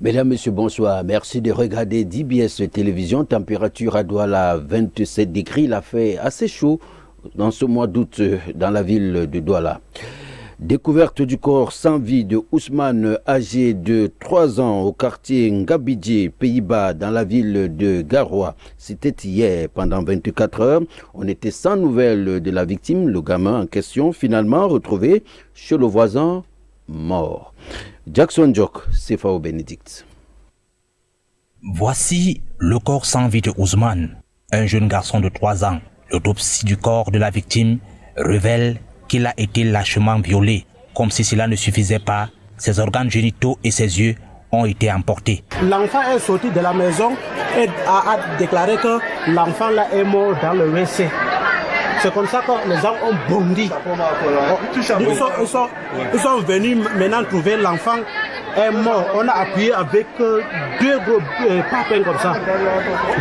Mesdames, Messieurs, bonsoir. Merci de regarder DBS Télévision. Température à Douala, 27 degrés. Il a fait assez chaud dans ce mois d'août dans la ville de Douala. Découverte du corps sans vie de Ousmane, âgé de 3 ans, au quartier Ngabidje, Pays-Bas, dans la ville de Garoua. C'était hier, pendant 24 heures. On était sans nouvelles de la victime, le gamin en question, finalement retrouvé chez le voisin, mort. Jackson Jock, Cefao Bénédicte. Voici le corps sans vie de Ousmane, un jeune garçon de 3 ans. L'autopsie du corps de la victime révèle qu'il a été lâchement violé. Comme si cela ne suffisait pas, ses organes génitaux et ses yeux ont été emportés. L'enfant est sorti de la maison et a déclaré que l'enfant là est mort dans le WC. C'est comme ça que les gens ont bondi. Ils sont venus maintenant trouver l'enfant est mort. On a appuyé avec 2 gros papins comme ça.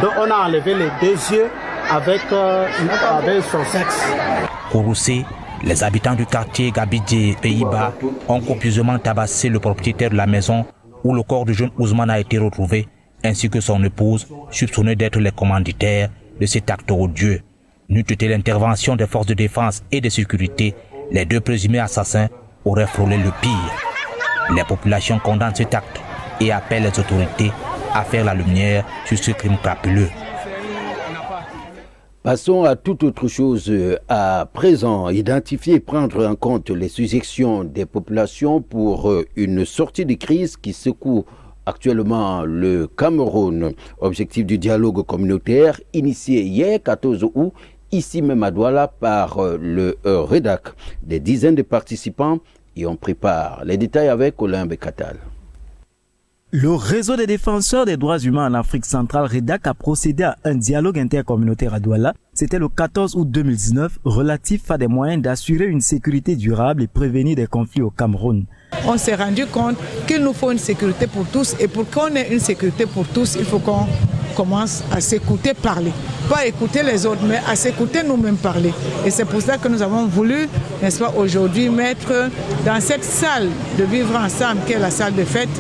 Donc on a enlevé les 2 yeux avec son sexe. Courroucé, les habitants du quartier Ngabidje, Pays-Bas, ont copieusement tabassé le propriétaire de la maison où le corps du jeune Ousmane a été retrouvé, ainsi que son épouse, soupçonnée d'être les commanditaires de cet acte odieux. N'eût été l'intervention des forces de défense et de sécurité, les 2 présumés assassins auraient frôlé le pire. Les populations condamnent cet acte et appellent les autorités à faire la lumière sur ce crime crapuleux. Passons à toute autre chose à présent. Identifier et prendre en compte les suggestions des populations pour une sortie de crise qui secoue actuellement le Cameroun. Objectif du dialogue communautaire initié hier 14 août, ici même à Douala, par le REDAC. Des dizaines de participants y ont pris part. Les détails avec Colin Bekatal. Le réseau des défenseurs des droits humains en Afrique centrale, REDAC, a procédé à un dialogue intercommunautaire à Douala. C'était le 14 août 2019, relatif à des moyens d'assurer une sécurité durable et prévenir des conflits au Cameroun. On s'est rendu compte qu'il nous faut une sécurité pour tous, et pour qu'on ait une sécurité pour tous, il faut qu'on commence à s'écouter parler. Pas écouter les autres, mais à s'écouter nous-mêmes parler. Et c'est pour ça que nous avons voulu, n'est-ce pas, aujourd'hui mettre dans cette salle de vivre ensemble, qui est la salle de fête,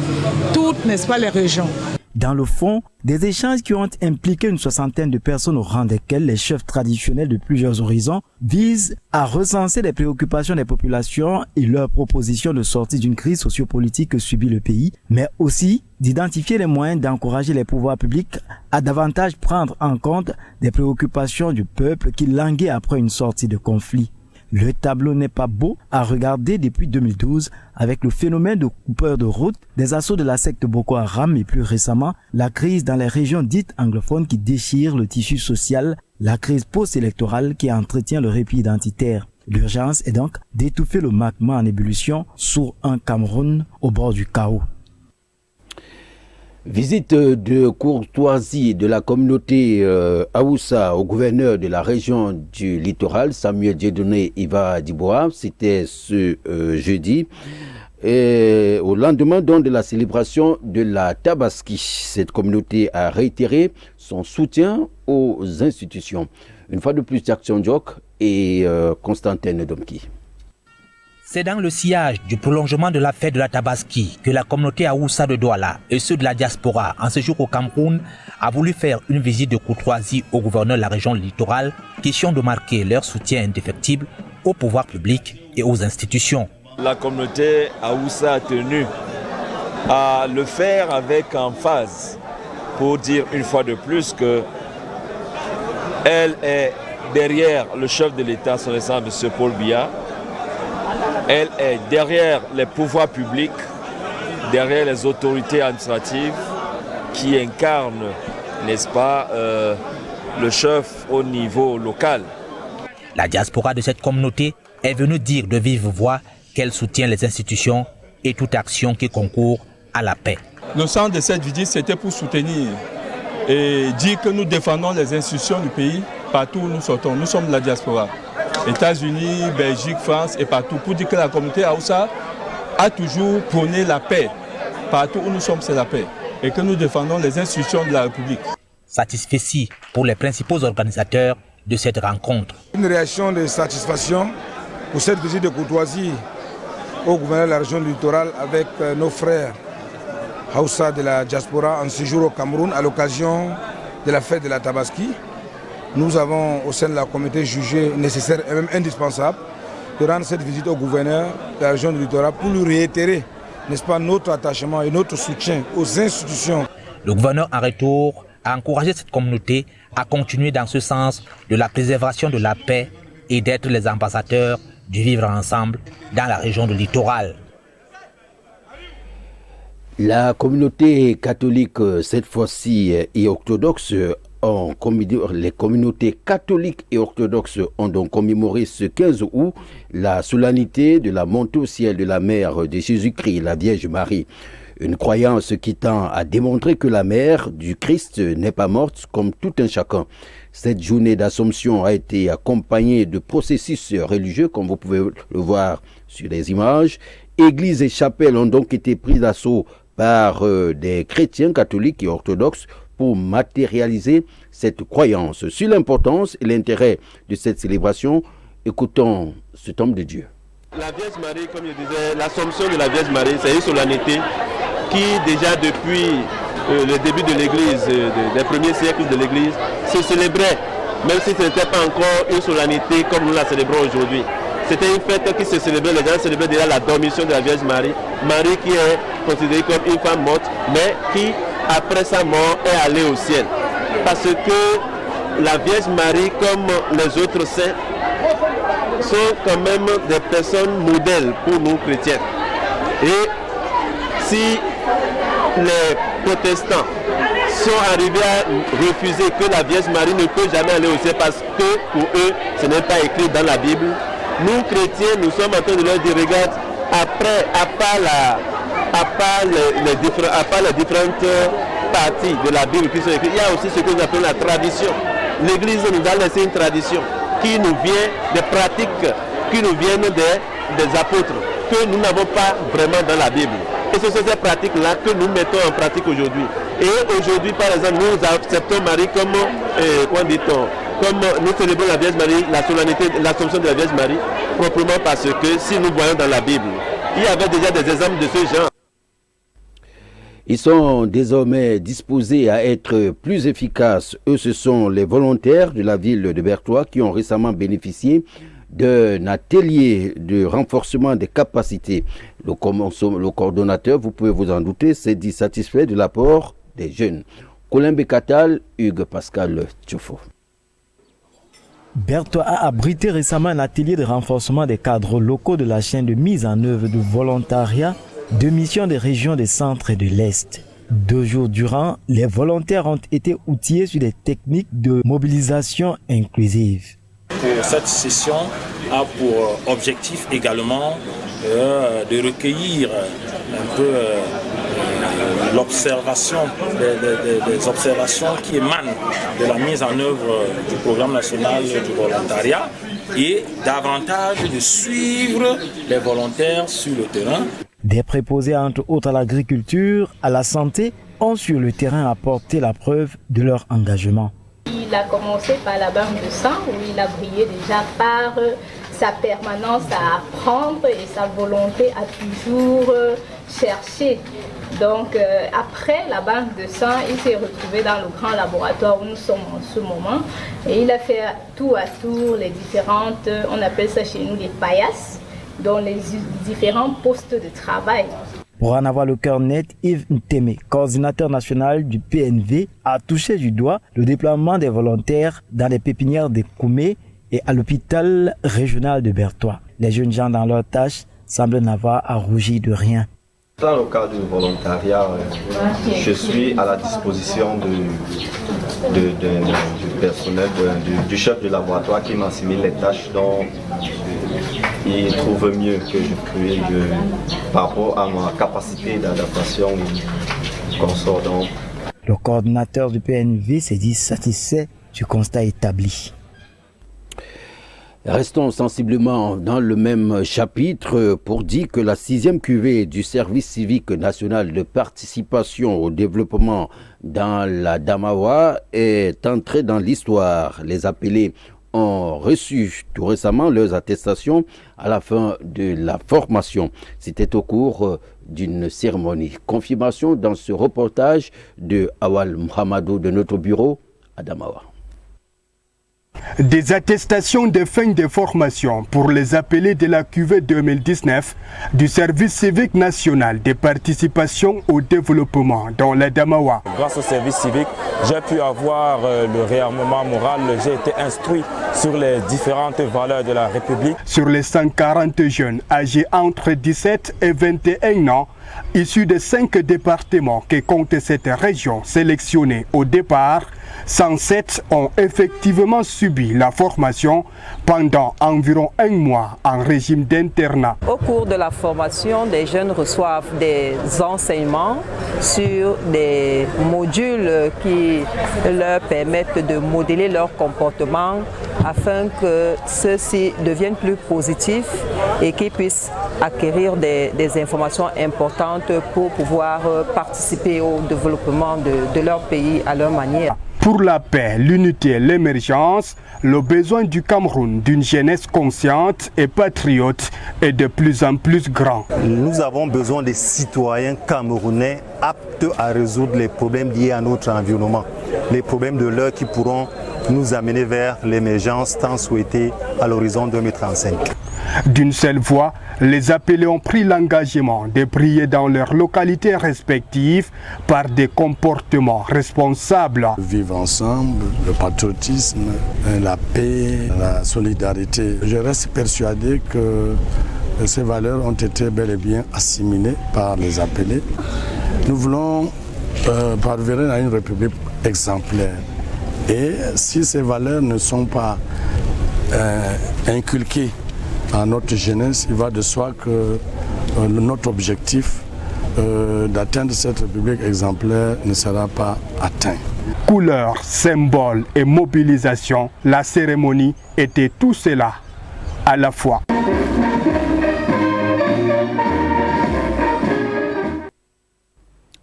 toutes, n'est-ce pas, les régions. Dans le fond, des échanges qui ont impliqué une 60aine de personnes au rang desquelles les chefs traditionnels de plusieurs horizons visent à recenser les préoccupations des populations et leurs propositions de sortie d'une crise sociopolitique que subit le pays, mais aussi d'identifier les moyens d'encourager les pouvoirs publics à davantage prendre en compte des préoccupations du peuple qui languit après une sortie de conflit. Le tableau n'est pas beau à regarder depuis 2012 avec le phénomène de coupeurs de route, des assauts de la secte Boko Haram et plus récemment la crise dans les régions dites anglophones qui déchire le tissu social, la crise post-électorale qui entretient le répit identitaire. L'urgence est donc d'étouffer le magma en ébullition sur un Cameroun au bord du chaos. Visite de courtoisie de la communauté Haoussa au gouverneur de la région du littoral, Samuel Dieudonné Iva Diboa. C'était ce jeudi. Et au lendemain donc de la célébration de la Tabaski, cette communauté a réitéré son soutien aux institutions. Une fois de plus, Jackson Jock et Constantin Domki. C'est dans le sillage du prolongement de la fête de la Tabaski que la communauté Haoussa de Douala et ceux de la diaspora en séjour au Cameroun a voulu faire une visite de courtoisie au gouverneur de la région littorale, question de marquer leur soutien indéfectible au pouvoir public et aux institutions. La communauté Haoussa a tenu à le faire avec emphase pour dire une fois de plus que elle est derrière le chef de l'État, son Excellence M. Paul Biya. Elle est derrière les pouvoirs publics, derrière les autorités administratives qui incarnent, n'est-ce pas, le chef au niveau local. La diaspora de cette communauté est venue dire de vive voix qu'elle soutient les institutions et toute action qui concourt à la paix. Le sens de cette visite, c'était pour soutenir et dire que nous défendons les institutions du pays partout où nous sortons. Nous sommes de la diaspora. États-Unis, Belgique, France et partout, pour dire que la communauté Haoussa a toujours prôné la paix. Partout où nous sommes, c'est la paix. Et que nous défendons les institutions de la République. Satisfait pour les principaux organisateurs de cette rencontre. Une réaction de satisfaction pour cette visite de courtoisie au gouverneur de la région du littoral avec nos frères Hausa de la diaspora en séjour au Cameroun à l'occasion de la fête de la Tabaski. Nous avons au sein de la communauté jugé nécessaire et même indispensable de rendre cette visite au gouverneur de la région du littoral pour lui réitérer, n'est-ce pas, notre attachement et notre soutien aux institutions. Le gouverneur en retour a encouragé cette communauté à continuer dans ce sens de la préservation de la paix et d'être les ambassadeurs du vivre ensemble dans la région du littoral. La communauté catholique, cette fois-ci, et orthodoxe, les communautés catholiques et orthodoxes ont donc commémoré ce 15 août la solennité de la montée au ciel de la mère de Jésus-Christ, la Vierge Marie. Une croyance qui tend à démontrer que la mère du Christ n'est pas morte comme tout un chacun. Cette journée d'Assomption a été accompagnée de processus religieux, comme vous pouvez le voir sur les images. Églises et chapelles ont donc été prises d'assaut par des chrétiens catholiques et orthodoxes pour matérialiser cette croyance. Sur l'importance et l'intérêt de cette célébration, écoutons cet homme de Dieu. La Vierge Marie, comme je disais, l'Assomption de la Vierge Marie, c'est une solennité qui déjà depuis le début de l'Église, des premiers siècles de l'Église, se célébrait, même si ce n'était pas encore une solennité comme nous la célébrons aujourd'hui. C'était une fête qui se célébrait, les gens célébraient déjà la dormition de la Vierge Marie, Marie qui est considérée comme une femme morte, mais qui, après sa mort, est allée au ciel. Parce que la Vierge Marie, comme les autres saints, sont quand même des personnes modèles pour nous chrétiens. Et si les protestants sont arrivés à refuser que la Vierge Marie ne peut jamais aller au ciel parce que pour eux, ce n'est pas écrit dans la Bible, nous chrétiens, nous sommes en train de leur dire, regarde, à part les différentes parties de la Bible qui sont écrites, il y a aussi ce que nous appelons la tradition. L'Église nous a laissé une tradition qui nous vient des pratiques, qui nous viennent des apôtres, que nous n'avons pas vraiment dans la Bible. Et ce sont ces pratiques-là que nous mettons en pratique aujourd'hui. Et aujourd'hui, par exemple, nous acceptons Marie comme, comme nous célébrons la Vierge Marie, la solennité, l'Assomption de la Vierge Marie, proprement parce que si nous voyons dans la Bible, il y avait déjà des exemples de ce genre. Ils sont désormais disposés à être plus efficaces. Eux, ce sont les volontaires de la ville de Bertoua qui ont récemment bénéficié d'un atelier de renforcement des capacités. Le coordonnateur, vous pouvez vous en douter, s'est dit satisfait de l'apport des jeunes. Colin Bekatal, Hugues Pascal Tchoufo. Bertoua a abrité récemment un atelier de renforcement des cadres locaux de la chaîne de mise en œuvre du volontariat de missions des régions des centres et de l'Est. 2 jours durant, les volontaires ont été outillés sur des techniques de mobilisation inclusive. Cette session a pour objectif également de recueillir un peu l'observation, des observations qui émanent de la mise en œuvre du programme national du volontariat et davantage de suivre les volontaires sur le terrain. Des préposés, entre autres à l'agriculture, à la santé, ont sur le terrain apporté la preuve de leur engagement. Il a commencé par la banque de sang où il a brillé déjà par sa permanence à apprendre et sa volonté à toujours chercher. Donc après la banque de sang, il s'est retrouvé dans le grand laboratoire où nous sommes en ce moment et il a fait tour à tour les différentes, on appelle ça chez nous les paillasses, dans les différents postes de travail. Pour en avoir le cœur net, Yves Nteme, coordinateur national du PNV, a touché du doigt le déploiement des volontaires dans les pépinières de Koumé et à l'hôpital régional de Bertoua. Les jeunes gens dans leurs tâches semblent n'avoir à rougir de rien. Dans le cadre du volontariat, je suis à la disposition du personnel, du chef du laboratoire qui m'assimile les tâches dont il trouve mieux que je crée par rapport à ma capacité d'adaptation et consort. Le coordinateur du PNV s'est dit satisfait du constat établi. Restons sensiblement dans le même chapitre pour dire que la 6e cuvée du service civique national de participation au développement dans la Damawa est entrée dans l'histoire. Les appelés ont reçu tout récemment leurs attestations à la fin de la formation. C'était au cours d'une cérémonie. Confirmation dans ce reportage de Awal Mohamedou de notre bureau à Damawa. Des attestations de fin de formation pour les appelés de la cuvée 2019 du service civique national de participation au développement dans la Damawa. Grâce au service civique, j'ai pu avoir le réarmement moral, j'ai été instruit sur les différentes valeurs de la République. Sur les 140 jeunes âgés entre 17 et 21 ans, issus de 5 départements que compte cette région sélectionnée au départ, 107 ont effectivement subi la formation pendant environ 1 mois en régime d'internat. Au cours de la formation, les jeunes reçoivent des enseignements sur des modules qui leur permettent de modeler leur comportement afin que ceux-ci deviennent plus positifs et qu'ils puissent acquérir des informations importantes pour pouvoir participer au développement de leur pays à leur manière. Pour la paix, l'unité et l'émergence, le besoin du Cameroun d'une jeunesse consciente et patriote est de plus en plus grand. Nous avons besoin de citoyens camerounais aptes à résoudre les problèmes liés à notre environnement, les problèmes de l'heure qui pourront nous amener vers l'émergence tant souhaitée à l'horizon 2035. D'une seule voix, les appelés ont pris l'engagement de briller dans leurs localités respectives par des comportements responsables. Vivre ensemble, le patriotisme, la paix, la solidarité. Je reste persuadé que ces valeurs ont été bel et bien assimilées par les appelés. Nous voulons parvenir à une république exemplaire. Et si ces valeurs ne sont pas inculquées à notre jeunesse, il va de soi que notre objectif d'atteindre cette république exemplaire ne sera pas atteint. Couleurs, symboles et mobilisation, la cérémonie était tout cela à la fois.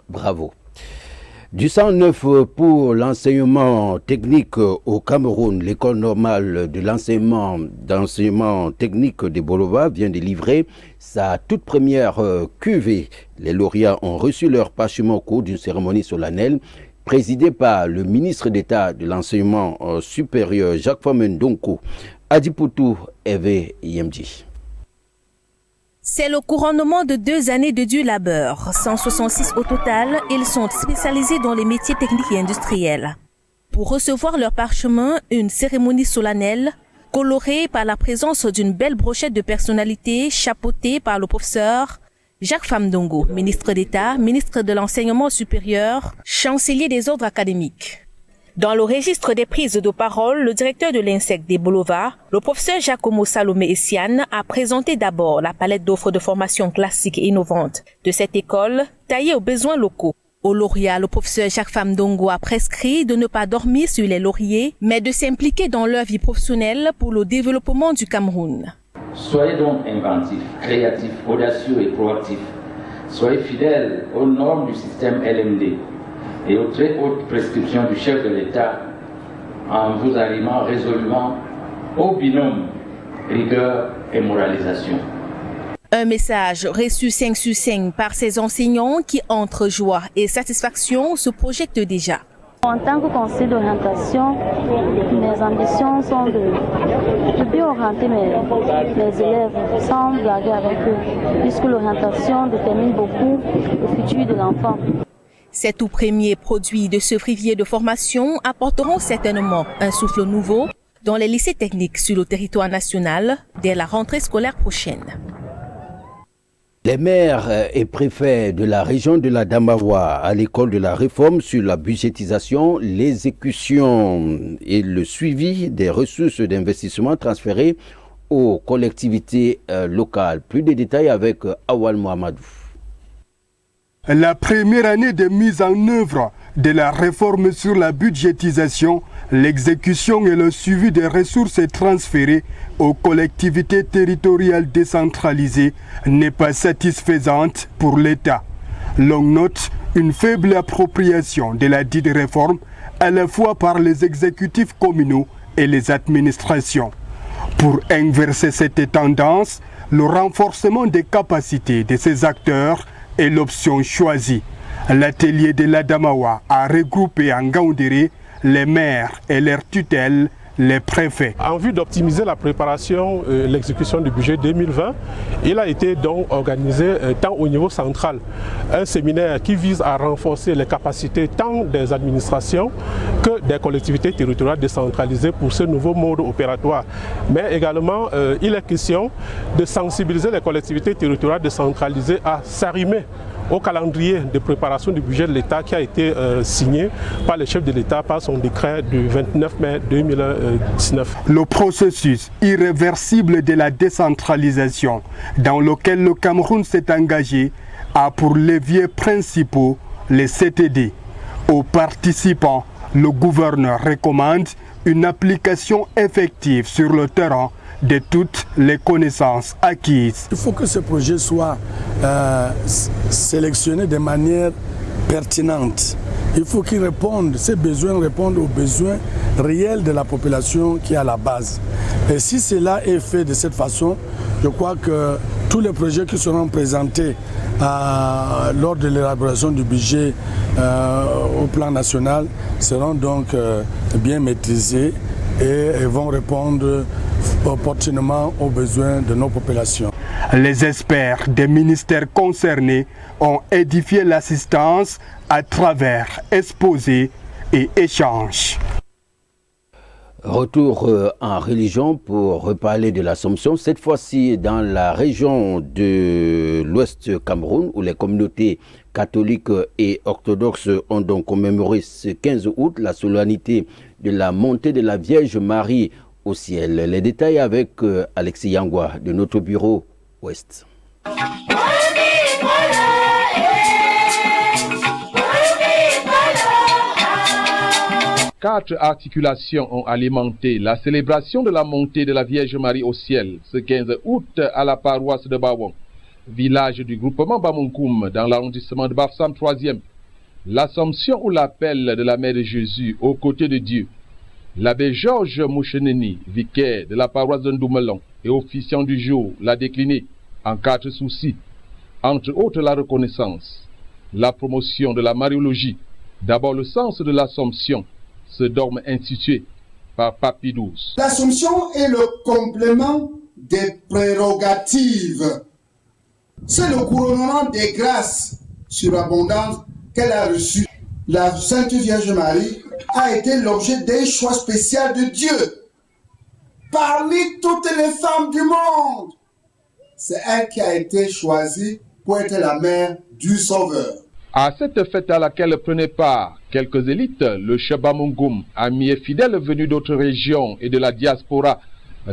Bravo. Du 109 pour l'enseignement technique au Cameroun, l'école normale de l'enseignement technique de Bolova vient de livrer sa toute première cuvée. Les lauréats ont reçu leur parchemin au cours d'une cérémonie solennelle présidée par le ministre d'État de l'enseignement supérieur Jacques-Famen Donko, Adipoutou Eve Yemdi. C'est le couronnement de 2 années de dur labeur. 166 au total, ils sont spécialisés dans les métiers techniques et industriels. Pour recevoir leur parchemin, une cérémonie solennelle, colorée par la présence d'une belle brochette de personnalités, chapeautée par le professeur Jacques-Famen Donko, ministre d'État, ministre de l'Enseignement supérieur, chancelier des ordres académiques. Dans le registre des prises de parole, le directeur de l'INSEC des Bolova, le professeur Giacomo Salomé Essiane, a présenté d'abord la palette d'offres de formation classiques et innovantes de cette école, taillée aux besoins locaux. Au lauréat, le professeur Jacques-Famen Donko a prescrit de ne pas dormir sur les lauriers, mais de s'impliquer dans leur vie professionnelle pour le développement du Cameroun. Soyez donc inventifs, créatifs, audacieux et proactifs. Soyez fidèles aux normes du système LMD et aux très hautes prescriptions du chef de l'État en vous alliant résolument au binôme rigueur et moralisation. Un message reçu 5 sur 5 par ces enseignants qui, entre joie et satisfaction, se projettent déjà. En tant que conseiller d'orientation, mes ambitions sont de bien orienter mes élèves sans blaguer avec eux, puisque l'orientation détermine beaucoup le futur de l'enfant. Ces tout premiers produits de ce vivier de formation apporteront certainement un souffle nouveau dans les lycées techniques sur le territoire national dès la rentrée scolaire prochaine. Les maires et préfets de la région de la Damawa à l'école de la réforme sur la budgétisation, l'exécution et le suivi des ressources d'investissement transférées aux collectivités locales. Plus de détails avec Awal Mohamedou. La première année de mise en œuvre de la réforme sur la budgétisation, l'exécution et le suivi des ressources transférées aux collectivités territoriales décentralisées n'est pas satisfaisante pour l'État. L'on note une faible appropriation de la dite réforme à la fois par les exécutifs communaux et les administrations. Pour inverser cette tendance, le renforcement des capacités de ces acteurs est l'option choisie. L'atelier de l'Adamawa a regroupé en Ngaoundéré les maires et leurs tutelles, les préfets. En vue d'optimiser la préparation et l'exécution du budget 2020, il a été donc organisé tant au niveau central un séminaire qui vise à renforcer les capacités tant des administrations que des collectivités territoriales décentralisées pour ce nouveau mode opératoire. Mais également, il est question de sensibiliser les collectivités territoriales décentralisées à s'arrimer au calendrier de préparation du budget de l'État qui a été signé par le chef de l'État par son décret du 29 mai 2019. Le processus irréversible de la décentralisation dans lequel le Cameroun s'est engagé a pour leviers principaux les CTD. Aux participants, le gouverneur recommande une application effective sur le terrain de toutes les connaissances acquises. Il faut que ce projet soit sélectionné de manière pertinente. Il faut qu'il réponde, ces besoins répondent aux besoins réels de la population qui est à la base. Et si cela est fait de cette façon, je crois que tous les projets qui seront présentés lors de l'élaboration du budget au plan national seront donc bien maîtrisés et vont répondre opportunément aux besoins de nos populations. Les experts des ministères concernés ont édifié l'assistance à travers exposés et échanges. Retour en religion pour reparler de l'Assomption, cette fois-ci dans la région de l'Ouest Cameroun où les communautés catholiques et orthodoxes ont donc commémoré ce 15 août la solennité de la montée de la Vierge Marie au ciel. Les détails avec Alexis Yangwa de notre bureau Ouest. 4 articulations ont alimenté la célébration de la montée de la Vierge Marie au ciel ce 15 août à la paroisse de Bawon, village du groupement Bamonkoum dans l'arrondissement de Bafsam 3e. L'Assomption ou l'appel de la Mère de Jésus aux côtés de Dieu. L'abbé Georges Moucheneni, vicaire de la paroisse de Ndoumelon et officiant du jour, l'a décliné en 4 soucis, entre autres la reconnaissance, la promotion de la mariologie, d'abord le sens de l'Assomption, ce dogme institué par Papidous. L'Assomption est le complément des prérogatives. C'est le couronnement des grâces surabondantes qu'elle a reçues. La Sainte Vierge Marie a été l'objet d'un choix spécial de Dieu. Parmi toutes les femmes du monde, c'est elle qui a été choisie pour être la mère du Sauveur. À cette fête à laquelle prenaient part quelques élites, le Shabamungoum, amis et fidèles venus d'autres régions et de la diaspora,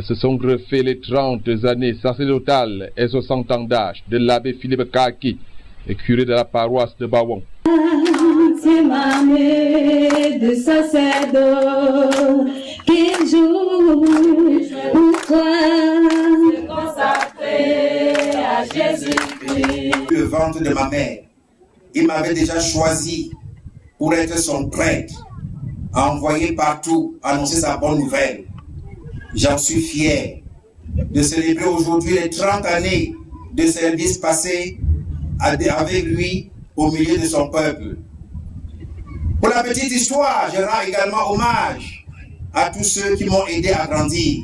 se sont greffés les 30 années sacerdotales et 60 ans d'âge de l'abbé Philippe Kaki, et curé de la paroisse de Bawon. De sacerdoce qui joue pour toi, consacré à Jésus-Christ. Le ventre de ma mère, il m'avait déjà choisi pour être son prêtre, envoyé partout annoncer sa bonne nouvelle. J'en suis fier de célébrer aujourd'hui les 30 années de service passé avec lui au milieu de son peuple. Pour la petite histoire, je rends également hommage à tous ceux qui m'ont aidé à grandir.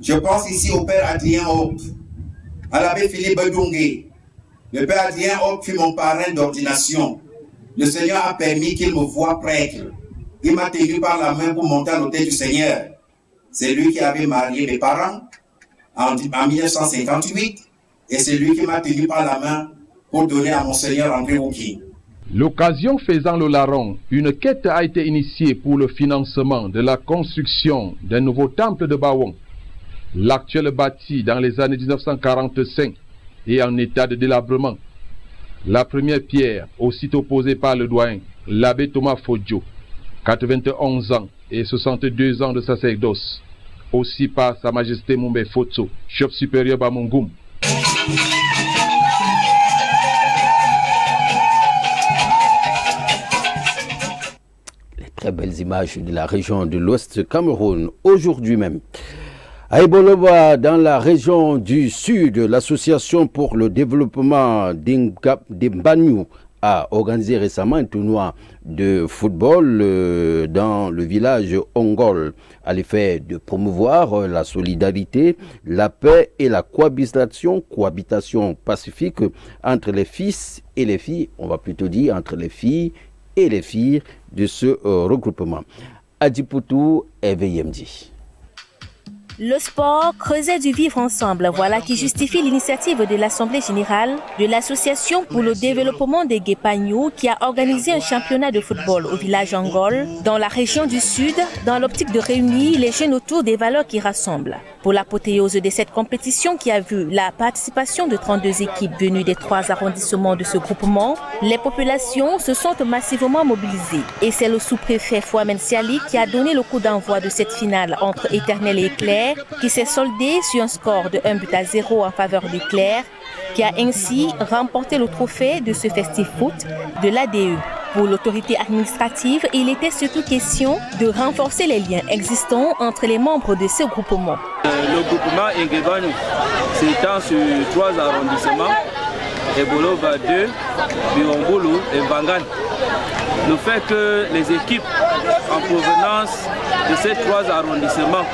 Je pense ici au père Adrien Hope, à l'abbé Philippe Dungé. Le père Adrien Hope fut mon parrain d'ordination. Le Seigneur a permis qu'il me voie prêtre. Il m'a tenu par la main pour monter à l'autel du Seigneur. C'est lui qui avait marié mes parents en 1958 et c'est lui qui m'a tenu par la main pour donner à mon Seigneur André Wouki. L'occasion faisant le larron, une quête a été initiée pour le financement de la construction d'un nouveau temple de Bawon. L'actuel bâti dans les années 1945 et en état de délabrement. La première pierre, aussitôt posée par le doyen, l'abbé Thomas Fodjo, 91 ans et 62 ans de sacerdoce, aussi par Sa Majesté Mumbe Fotso, chef supérieur Bamongoum. Très belles images de la région de l'Ouest Cameroun, aujourd'hui même. À Eboloba, dans la région du Sud, l'association pour le développement d'Mbanyou a organisé récemment un tournoi de football dans le village Ongol à l'effet de promouvoir la solidarité, la paix et la cohabitation pacifique entre les fils et les filles, on va plutôt dire entre les filles et les filles de ce regroupement. Adjipoutou et VMD. Le sport, creuset du vivre ensemble, voilà qui justifie l'initiative de l'Assemblée générale de l'Association pour le développement des Guépagnou qui a organisé un championnat de football au village Angol, dans la région du Sud, dans l'optique de réunir les jeunes autour des valeurs qui rassemblent. Pour l'apothéose de cette compétition qui a vu la participation de 32 équipes venues des 3 arrondissements de ce groupement, les populations se sont massivement mobilisées. Et c'est le sous-préfet Fouamen Siali qui a donné le coup d'envoi de cette finale entre Éternel et Éclair, qui s'est soldé sur un score de 1-0 en faveur d'Éclair, qui a ainsi remporté le trophée de ce festif foot de l'ADE. Pour l'autorité administrative, il était surtout question de renforcer les liens existants entre les membres de ce groupement. Le groupement Nguébanyou s'étend sur 3 arrondissements, Eboloba 2, Biomboulou et Bangan. Le fait que les équipes en provenance de ces 3 arrondissements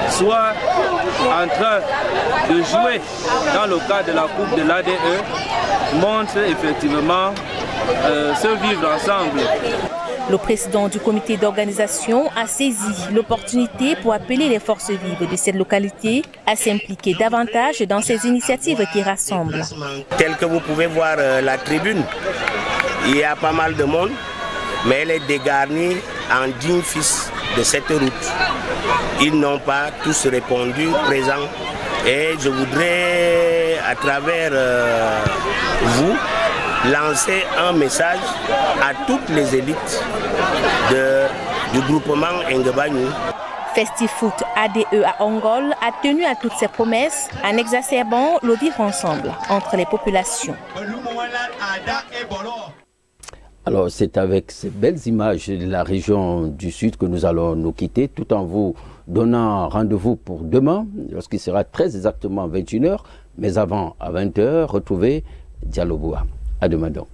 soient en train de jouer dans le cadre de la Coupe de l'ADE montre effectivement ce vivre ensemble. Le président du comité d'organisation a saisi l'opportunité pour appeler les forces vives de cette localité à s'impliquer davantage dans ces initiatives qui rassemblent. Tel que vous pouvez voir la tribune, il y a pas mal de monde, mais elle est dégarnie en dignes fils de cette route. Ils n'ont pas tous répondu présents et je voudrais à travers vous lancer un message à toutes les élites du groupement Nguébanyou. Festifoot ADE à Ongol a tenu à toutes ses promesses en exacerbant le vivre ensemble entre les populations. Alors c'est avec ces belles images de la région du Sud que nous allons nous quitter, tout en vous donnant rendez-vous pour demain, lorsqu'il sera très exactement 21h, mais avant à 20h, retrouvez Diallo Boua. À demain donc.